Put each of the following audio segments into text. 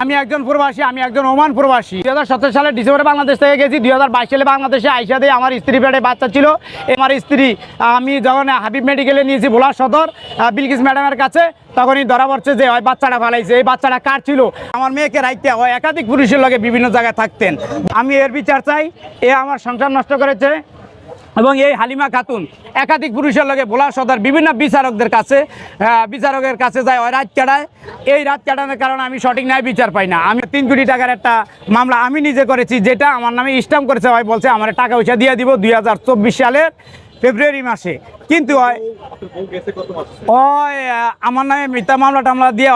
আমি একজন প্রবাসী, আমি একজন ওমান প্রবাসী। 2017 সালে ডিসেম্বরে বাংলাদেশ থেকে গেছি। 2022 সালে বাংলাদেশে আইসা দিয়ে আমার স্ত্রী পেটে বাচ্চা ছিল। আমার স্ত্রী আমি যখন হাবিব মেডিকেলে নিয়েছি ভোলা সদর বিলকিস ম্যাডামের কাছে, তখনই ধরা পড়ছে যে ওই বাচ্চাটা ফালাইছে। এই বাচ্চাটা কার ছিল? আমার মেয়েকে রাখতে হয় একাধিক পুরুষের লগে বিভিন্ন জায়গায় থাকতেন। আমি এর বিচার চাই। এ আমার সংসার নষ্ট করেছে এবং এই হালিমা খাতুন একাধিক পুরুষের লগে ভোলা সদর বিভিন্ন বিচারকের কাছে যায় ওই রাত কাটায়। এই রাত কাটানোর কারণে আমি সঠিক ন্যায় বিচার পাই না। আমি 3 কোটি টাকার একটা মামলা আমি নিজে করেছি, যেটা আমার নামে স্ট্যাম্প করেছে। ওই বলছে আমার টাকা পয়সা দিয়ে দিব 2024 সালের ফেব্রুয়ারি মাসে। কিন্তু ওই আমার নামে মিথ্যা মামলা টামলা দিয়ে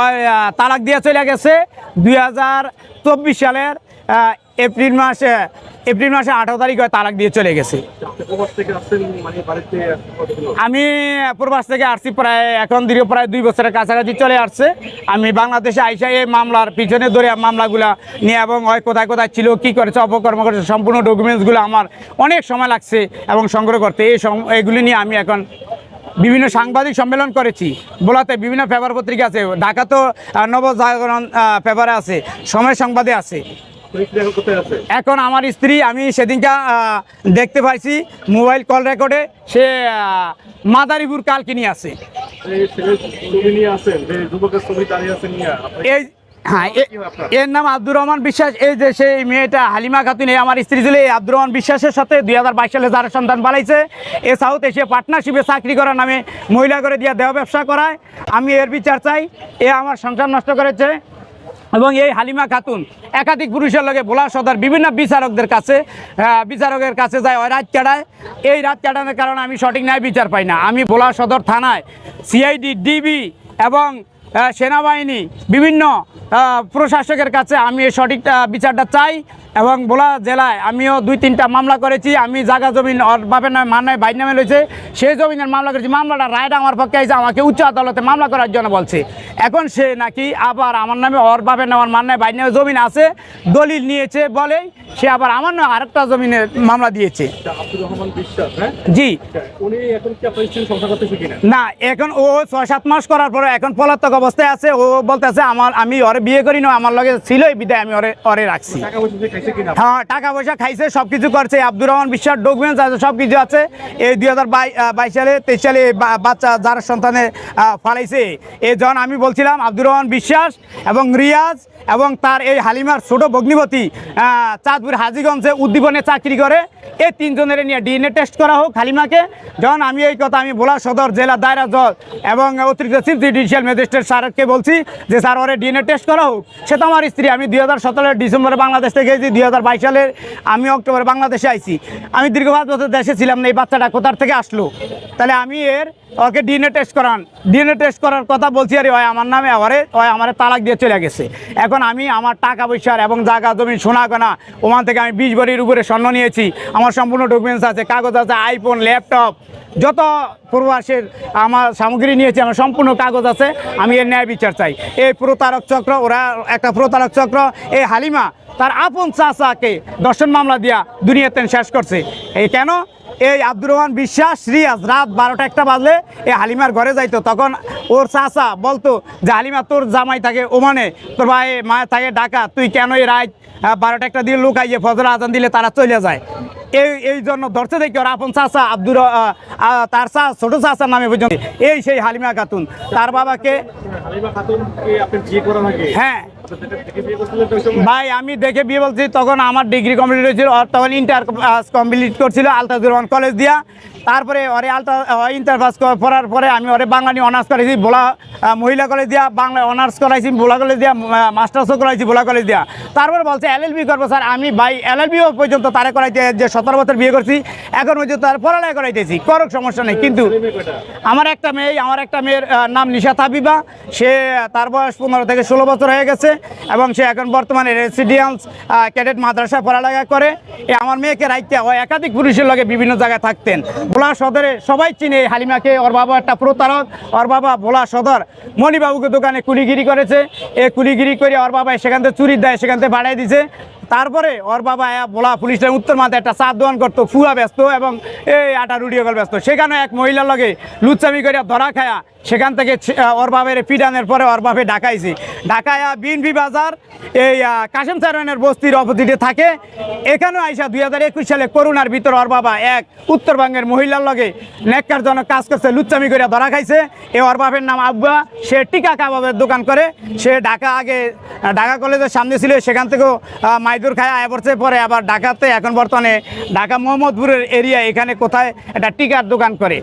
তালাক দিয়ে চলে গেছে 2024 সালের এপ্রিল মাসে 18 তারিখ তালাক দিয়ে চলে গেছে। আমি প্রবাস থেকে আসছি এখন দীর্ঘ প্রায় 2 বছরের কাছাকাছি চলে আসছে। আমি বাংলাদেশে আইসা এই মামলার পিছনে ধরে মামলাগুলা নিয়ে এবং কোথায় কোথায় ছিল, কী করেছে, অপকর্ম করেছে, সম্পূর্ণ ডকুমেন্টসগুলো আমার অনেক সময় লাগছে এবং সংগ্রহ করতে। এইগুলি নিয়ে আমি এখন বিভিন্ন সাংবাদিক সম্মেলন করেছি। বলাতে বিভিন্ন পেপার পত্রিকা আছে, ঢাকাতেও নবজাগরণ পেপারে আছে, সময় সংবাদে আছে। এখন আমার স্ত্রী, আমি সেদিনকা দেখতে পাইছি মোবাইল কল রেকর্ডে, সে মাদারীপুর কালকিনি আছে। এই হ্যাঁ, এর নাম আব্দুর রহমান বিশ্বাস। এই যে সেই মেয়েটা হালিমা খাতুন, আমার স্ত্রী ছিল। এই আব্দুর রহমান বিশ্বাসের সাথে 2022 সালে যারা সন্তান পালাইছে, এ সাউথ এশিয়া পার্টনারশিপে চাকরি করার নামে মহিলা করে দিয়ে দেহ ব্যবসা করায়। আমি এর বিচার চাই। এ আমার সংসার নষ্ট করেছে এবং এই হালিমা খাতুন একাধিক পুরুষের লগে ভোলা সদর বিভিন্ন বিচারকের কাছে যায় ওই রাত কাটায়। এই রাত কাটানোর কারণে আমি সঠিক ন্যায় বিচার পাই না। আমি ভোলা সদর থানায় সিআইডি, ডিবি এবং সেনাবাহিনী বিভিন্ন প্রশাসকের কাছে আমি এই সঠিক বিচারটা চাই। এবং ভোলা জেলায় আমিও 2-3টা মামলা করেছি। আমি জায়গা জমিন ওর বাপের নামে মান্নায় ভাই নামে রয়েছে, সেই জমিনের মামলা করেছি। মামলাটা রায়টা আমার পক্ষে আইসে, আমাকে উচ্চ আদালতে মামলা করার জন্য বলছে। এখন সে নাকি আবার আমার নামে ওর বাপের নামে মান্নায় ভাই নামে জমিন আছে, দলিল নিয়েছে বলেই সে আবার আমার নামে আরেকটা জমিনের মামলা দিয়েছে। জি না, এখন ও 6-7 মাস করার পরে এখন পলাতক অবস্থায় আছে। ও বলতেছে আমি ওরে বিয়ে করি না, আমার লগে ছিলই বিদায় আমি ওরে রাখছি। হ্যাঁ, টাকা পয়সা খাইছে, সবকিছু করছে। আব্দুর রহমান বিশ্বাস ডকুমেন্টস আছে, সবকিছু আছে। এই 2022 সালে 23 সালে বাচ্চা যার সন্তানে ফালাইছে, এই যখন আমি বলছিলাম আব্দুর রহমান বিশ্বাস এবং রিয়াজ এবং তার এই হালিমার ছোট ভগ্নিপতি চাঁদপুর হাজীগঞ্জে উদ্দীপনে চাকরি করে, এই 3 জনের নিয়ে ডিএনএ টেস্ট করা হোক হালিমাকে। যখন আমি এই কথা আমি ভোলা সদর জেলা দায়রা জজ এবং অতিরিক্ত চিফ জুডিশিয়াল ম্যাজিস্ট্রেট স্যারকে বলছি যে স্যার ওরে ডিএনএ টেস্ট করা হোক। সে তো আমার স্ত্রী। আমি 2017 ডিসেম্বরে বাংলাদেশ থেকে গেছি, 2022 সালের আমি অক্টোবরে বাংলাদেশে আইছি। আমি দীর্ঘ 5 বছর দেশে ছিলাম না। এই বাচ্চাটা কোথার থেকে আসলো? তাহলে আমি ওকে ডিএনএ টেস্ট করার কথা বলছি। আর ওই আমার নামে আমার তালাক দিয়ে চলে গেছে। এখন আমি আমার টাকা পয়সার এবং জায়গা জমি সোনা গয়না ওমান থেকে আমি 20 ভরির উপরে স্বর্ণ নিয়েছি। আমার সম্পূর্ণ ডকুমেন্টস আছে, কাগজ আছে, আইফোন, ল্যাপটপ, যত প্রবাসের আমার সামগ্রী নিয়েছি, আমার সম্পূর্ণ কাগজ আছে। আমি এর ন্যায় বিচার চাই। এই প্রতারক চক্র, ওরা একটা প্রতারক চক্র। এই হালিমা তার আপন চাচাকে দর্শন মামলা দিয়া দুনিয়াতে শেষ করছে। এই কেন? এই আব্দুর রহমান বিশ্বাস রিয়াজ রাত 12টা-1টা বাজলে এই হালিমার ঘরে যাইতো। তখন ওর চাচা বলতো যে হালিমা তোর জামাই থাকে ওমানে, তোর ভাই মা থাকে ঢাকা, তুই কেন এই রাত 12টা-1টা দিয়ে লোক আইয়ে ফজর আজান দিলে তারা চলে যায়। এই জন্য ধরতে দেখি ওর আপন চাচা তার ছোট চাচার নামে পর্যন্ত এই সেই হালিমা খাতুন। তার বাবাকে হ্যাঁ ভাই আমি দেখে বিয়ে বলছি। তখন আমার ডিগ্রি কমপ্লিট হয়েছিল, তখন ইন্টার কমপ্লিট করছিল আলতাজুর রহমান কলেজ দিয়া। তারপরে ওরে ইন্টার পাস করার পরে আমি ওরে বাংলা নিয়ে অনার্স করাইছি ভোলা মহিলা কলেজ দিয়া, বাংলা অনার্স করাইছি ভোলা কলেজ দিয়া, মাস্টার্সও করাইছি ভোলা কলেজ দিয়া। তারপরে বলছে এলএলবি করবো স্যার। আমি ভাই এলএলবিও পর্যন্ত তারে করাইতে, যে 17 বছর বিয়ে করছি, এখন পর্যন্ত তার পড়ালেখা করাইতেছি, করুক, সমস্যা নেই। কিন্তু আমার একটা মেয়ের নাম নিশাত হাবিবা। তার বয়স 15 থেকে 16 বছর হয়ে গেছে এবং সে এখন বর্তমানে রেসিডেন্স ক্যাডেট মাদ্রাসায় পড়ালেখা করে। আমার মেয়েকে রাখতে হয় একাধিক পুরুষের লগে বিভিন্ন জায়গায় থাকতেন। ভোলা সদরে সবাই চিনে এই হালিমাকে। ওর বাবা একটা প্রতারক। ওর বাবা ভোলা সদর মণিবাবুকে দোকানে কুলিগিরি করেছে। এই কুলিগিরি করে ওর বাবা সেখান থেকে চুরি দেয়, সেখান থেকে ভাড়াই দিছে। তারপরে ওর বাবা বলা পুলিশের উত্তর মাথায় একটা চার দোকান করতো, ফুয়া ব্যস্ত এবং এই আটা রুডিওগল ব্যস্ত। সেখানে এক মহিলার লগে লুচ্চামি করে ধরা খায়া সেখান থেকে ওর বাপের পিটানের পরে ওর বাপে ঢাকাইছি। ঢাকায়া বিএনপি বাজার এই কাশেম সারওয়ানের বস্তির অপোজিটে থাকে। এখানেও আইসা 2021 সালে করোনার ভিতর ওর বাবা এক উত্তরবঙ্গের মহিলার লগে ন্যাক্কারজনক কাজ করছে, লুচ্চামি করে ধরা খাইছে। ওর বাপের নাম আব্বা, সে টিকা কাবাবের দোকান করে। সে ঢাকা কলেজের সামনে ছিল, সেখান থেকেও মাইদুর খায় আয়া পড়ছে, পরে আবার ঢাকাতে এখন বর্তমানে ঢাকা মোহাম্মদপুরের এরিয়া এখানে কোথায় একটা টিকার দোকান করে।